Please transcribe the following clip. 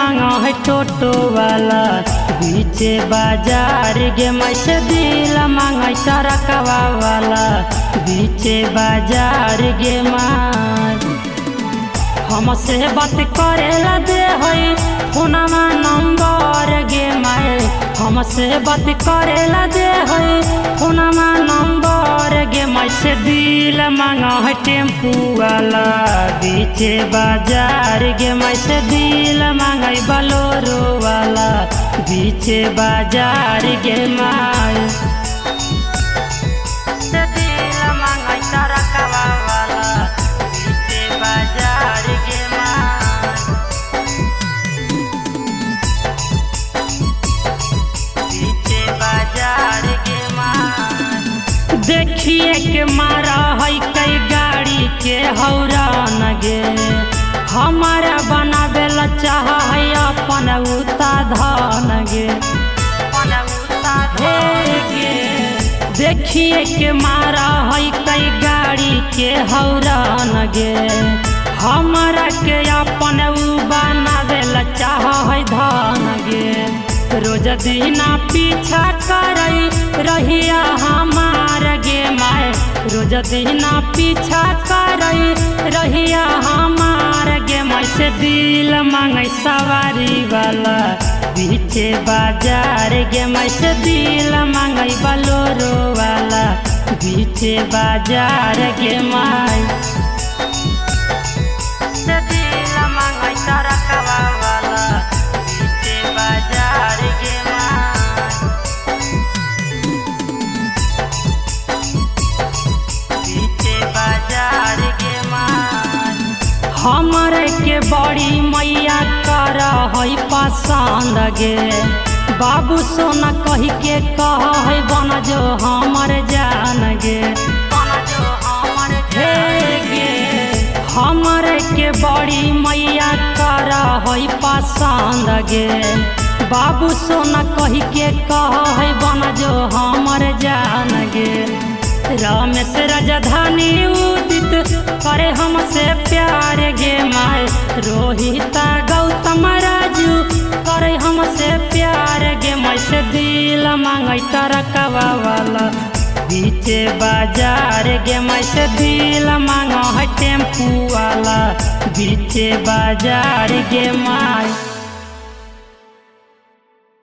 मांगा है टोटो वाला बीचे बाजार गे मैसे दिल मांगा टरकवा वाला बीचे बाजार गे मार हमसे बात करेला दे है फोनमा नंबर गे माए हमसे बात करेला दे है फोनमा नंबर गे मैसे दिल मांगा है टेम्पू वाला बीचे बाजार गे मैसे दिल मांगा बोलेरो वाला बीचे बाजार गे माए दिल मांगा टरकवा वाला बीचे बाजार गे माए बीचे बाजार गे माए देखिए के मारा है कई गाड़ी के हौरान गे हमारा बनावे ला चाह है अपन उता धान गे देखिए के मारा है कई गाड़ी के हौरान गे हमारा के अपन बनावे ला चाह है धान गे रोज दीना पीछा करई रहिया हमार गे माए रोज दीना पीछा करई रहिया हमार गे माए से दिल मांगे सवारी वाला बीचे बाजार गे माए से दिल मांगे बोलेरो वाला बीचे बाजार गे माए से दिल मांगे टरकवा वाला बीचे बाजार गे माए बीचे बाजार गे माए हमरे के बड़ी मैया कर है पसंद गे बाबू सोना कही के कह है बन जो हमर जान गे हे गे हमरे के बड़ी मैया कर है पसंद गे बाबू सोना कही के कह है बन जो हमर जान गे रमेश राजधानी उदित करे हमसे प्यार गे माए रोहिता गौतम राजू करे हमसे प्यार गे माए से दिल मांगे टरकवा वाला बीचे बाजार गे माए से दिल मांगा है टेम्पू वाला बीचे बाजार गे माए।